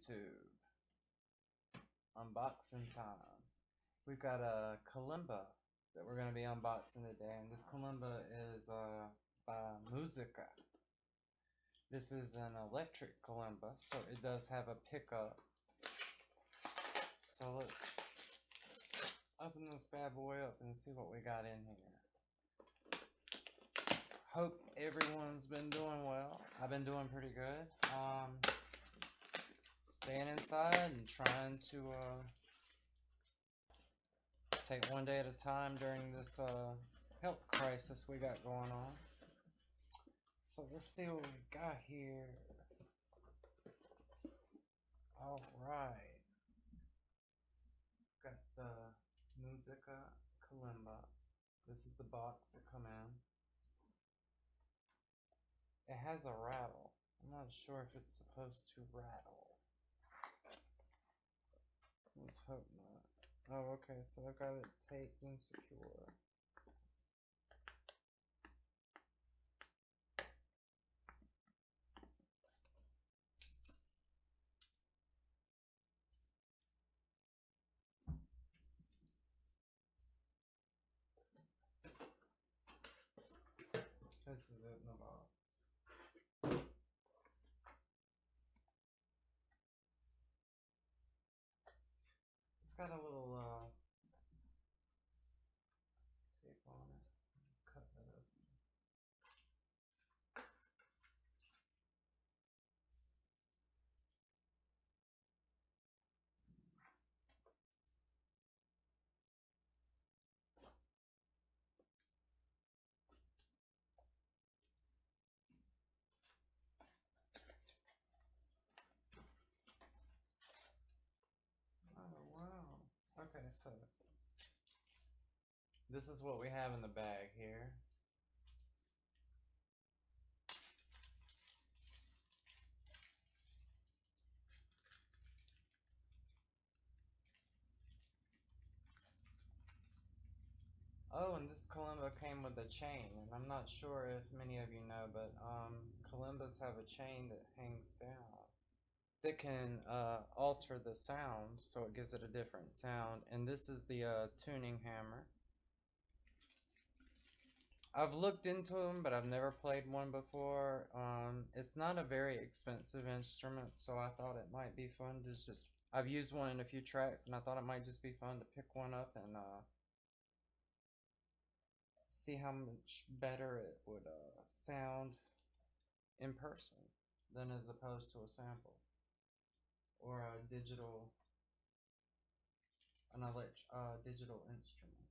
YouTube. Unboxing time. We've got a kalimba that we're going to be unboxing today, and this kalimba is by Moozica. This is an electric kalimba, so it does have a pickup. So let's open this bad boy up and see what we got in here. Hope everyone's been doing well. I've been doing pretty good. Staying inside and trying to take one day at a time during this health crisis we got going on. So let's see what we got here. Alright. Got the Moozica Kalimba. This is the box that come in. It has a rattle. I'm not sure if it's supposed to rattle. Let's hope not. Oh, okay, so I've got it taped and secure. This is it in the box. It's got a little tape on it. Cut that open. Oh wow. Okay, so this is what we have in the bag here. Oh, and this kalimba came with a chain, and I'm not sure if many of you know, but kalimbas have a chain that hangs down that can alter the sound, so it gives it a different sound. And this is the tuning hammer. I've looked into them, but I've never played one before. It's not a very expensive instrument, so I thought it might be fun to just... I've used one in a few tracks, and I thought it might just be fun to pick one up and see how much better it would sound in person than as opposed to a sample or a digital digital instrument.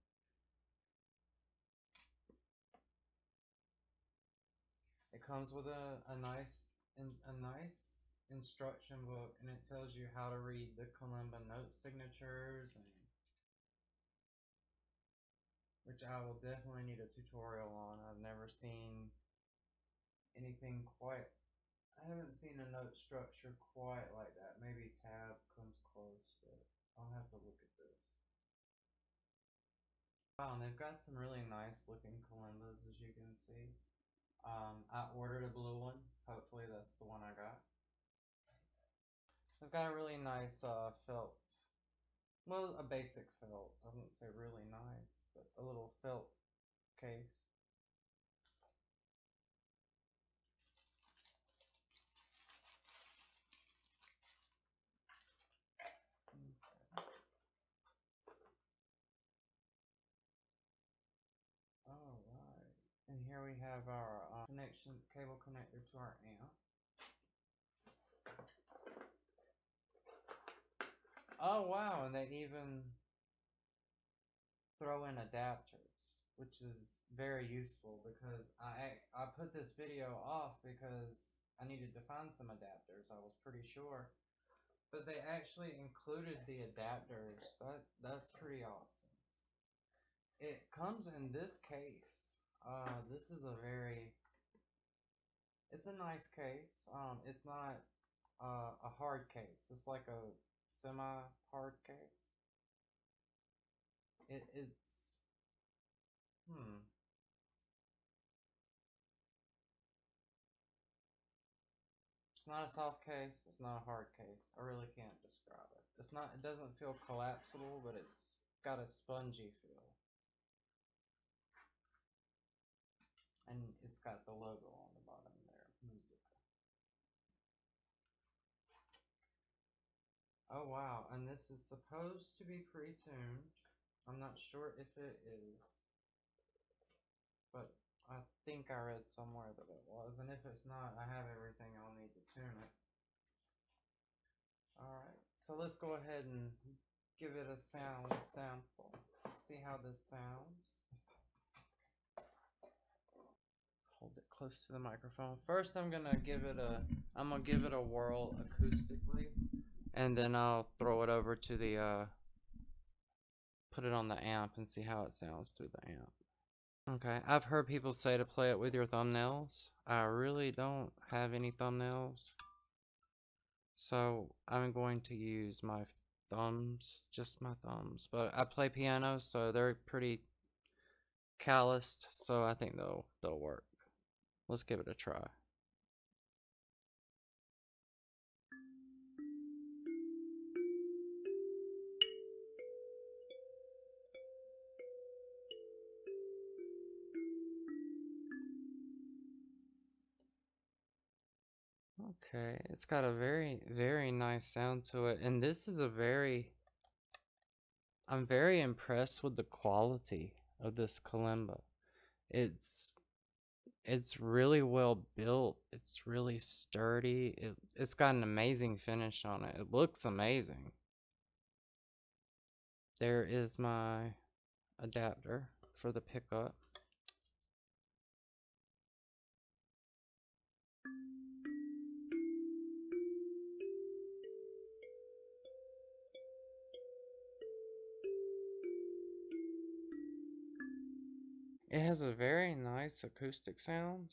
It comes with a nice instruction book, and it tells you how to read the kalimba note signatures, and which I will definitely need a tutorial on. I've never seen anything quite... I haven't seen a note structure quite like that. Maybe tab comes close, but I'll have to look at this. Wow, and they've got some really nice looking kalimbas, as you can see. I ordered a blue one. Hopefully that's the one I got. They've got a really nice felt, well, a basic felt. I wouldn't say really nice, but a little felt case. Alright, and here we have our cable connector to our amp. Oh wow, and they even throw in adapters, which is very useful because I put this video off because I needed to find some adapters. I was pretty sure, but they actually included the adapters. That's pretty awesome. It comes in this case. This is it's a nice case. It's not a hard case. It's like a semi-hard case. It's It's not a soft case. It's not a hard case. I really not, it doesn't feel collapsible, but it's got a spongy feel. And it's got the logo on the bottom there, Moozica. Oh wow, and this is supposed to be pre-tuned. I'm not sure if it is, but I think I read somewhere that it was, and if it's not, I have everything I'll need to tune it. Alright, so let's go ahead and give it a sound sample. See how this sounds. Hold it close to the microphone. First I'm gonna give it a whirl acoustically, and then I'll throw it over to the put it on the amp and see how it sounds through the amp. Okay, I've heard people say to play it with your thumbnails. I really don't have any thumbnails, so I'm going to use my thumbs, just my thumbs. But I play piano, so they're pretty calloused, so I think they'll work. Let's give it a try. Okay, it's got a very, very nice sound to it, and this is I'm very impressed with the quality of this kalimba. It's really well built. It's really sturdy. It's got an amazing finish on it. It looks amazing. There is my adapter for the pickup. It has a very nice acoustic sound.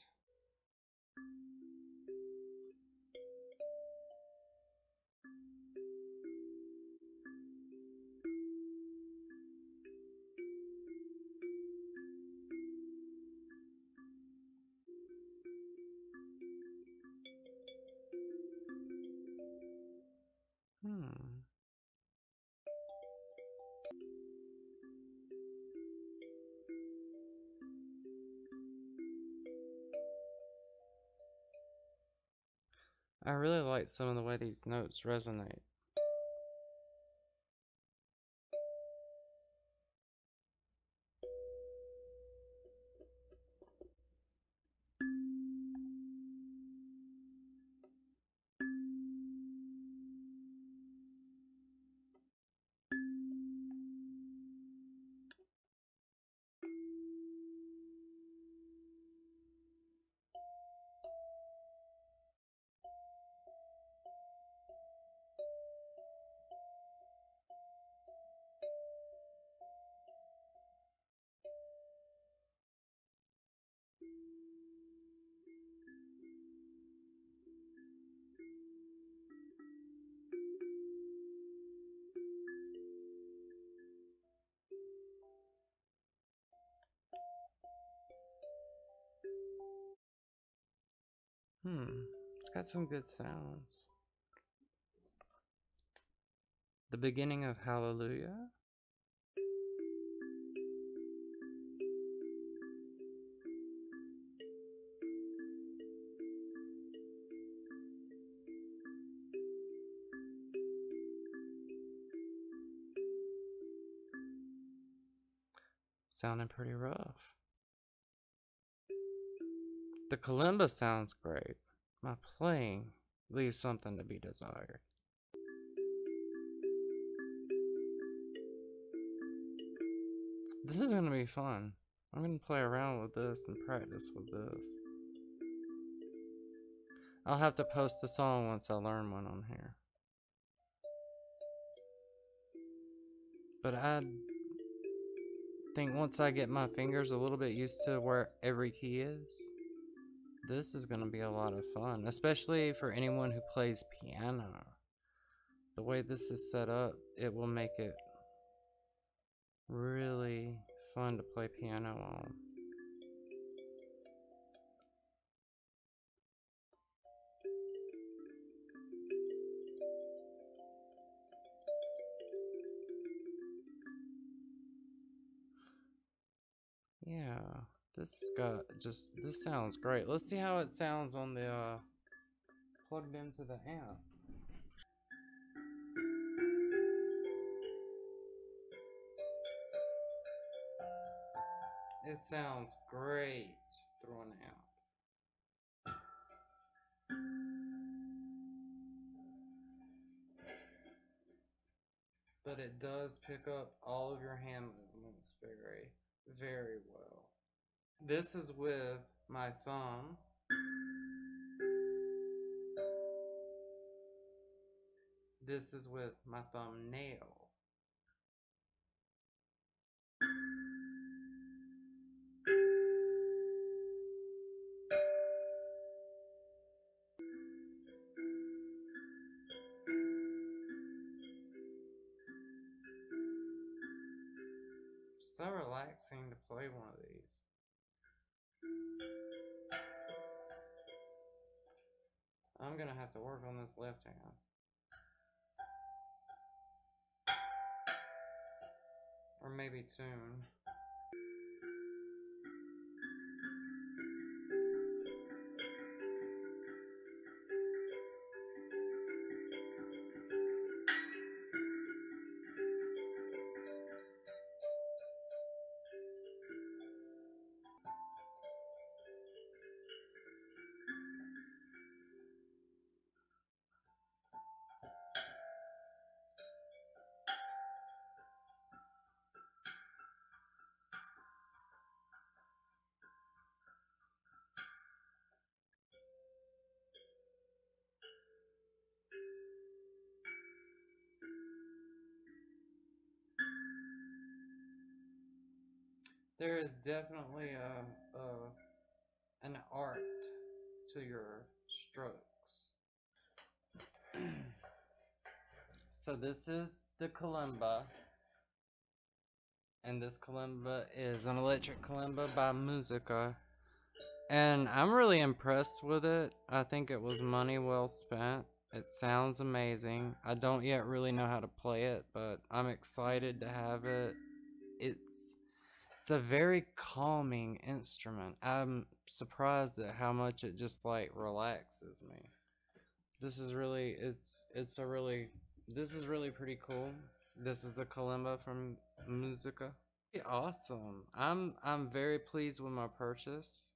I really like some of the way these notes resonate. It's got some good sounds. The beginning of Hallelujah. Sounding pretty rough. The kalimba sounds great. My playing leaves something to be desired. This is gonna be fun. I'm gonna play around with this and practice with this. I'll have to post a song once I learn one on here. But I think once I get my fingers a little bit used to where every key is, this is gonna be a lot of fun, especially for anyone who plays piano. The way this is set up, it will make it really fun to play piano on. Yeah, this sounds great. Let's see how it sounds on the plugged into the amp. It sounds great through an amp. But it does pick up all of your hand movements very well. This is with my thumb. This is with my thumbnail. So relaxing to play one of these. I'm gonna have to work on this left hand. Or maybe tune. There is definitely an art to your strokes. So this is the kalimba, and this kalimba is an electric kalimba by Moozica, and I'm really impressed with it. I think it was money well spent. It sounds amazing. I don't yet really know how to play it, but I'm excited to have it. It's a very calming instrument. I'm surprised at how much it just like relaxes me. This is really it's a really this is really pretty cool. This is the kalimba from Musica. Awesome. I'm very pleased with my purchase.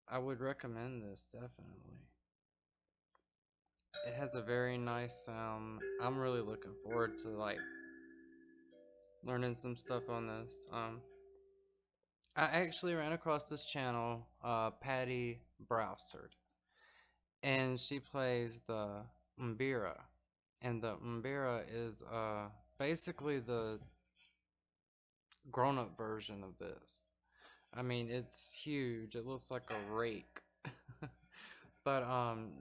I would recommend this definitely. It has a very nice sound. I'm really looking forward to like learning some stuff on this. I actually ran across this channel, Pattie Broussard, and she plays the mbira, and the mbira is basically the grown-up version of this. I mean, it's huge. It looks like a rake. But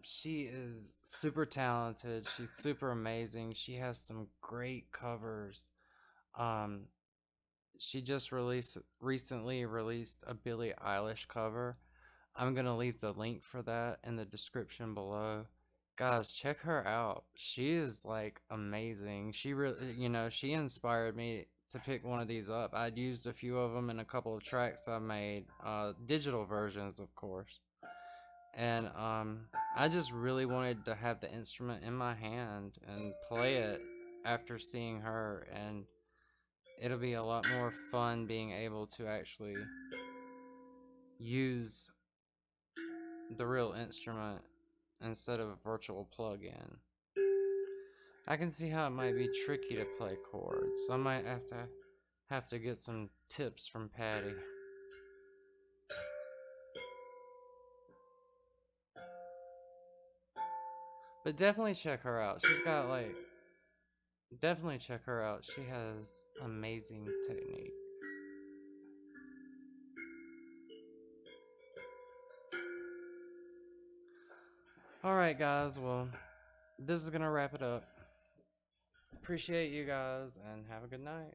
she is super talented. She's super amazing. She has some great covers. Um she just recently released a Billie Eilish cover. I'm going to leave the link for that in the description below. Guys, check her out. She is like amazing. She really, she inspired me to pick one of these up. I'd used a few of them in a couple of tracks I made, digital versions, of course. And I just really wanted to have the instrument in my hand and play it after seeing her, and it'll be a lot more fun being able to actually use the real instrument instead of a virtual plug-in. I can see how it might be tricky to play chords. I might have to get some tips from Pattie. But definitely check her out. She's got like definitely check her out. She has amazing technique. Alright guys, well, this is gonna wrap it up. Appreciate you guys and have a good night.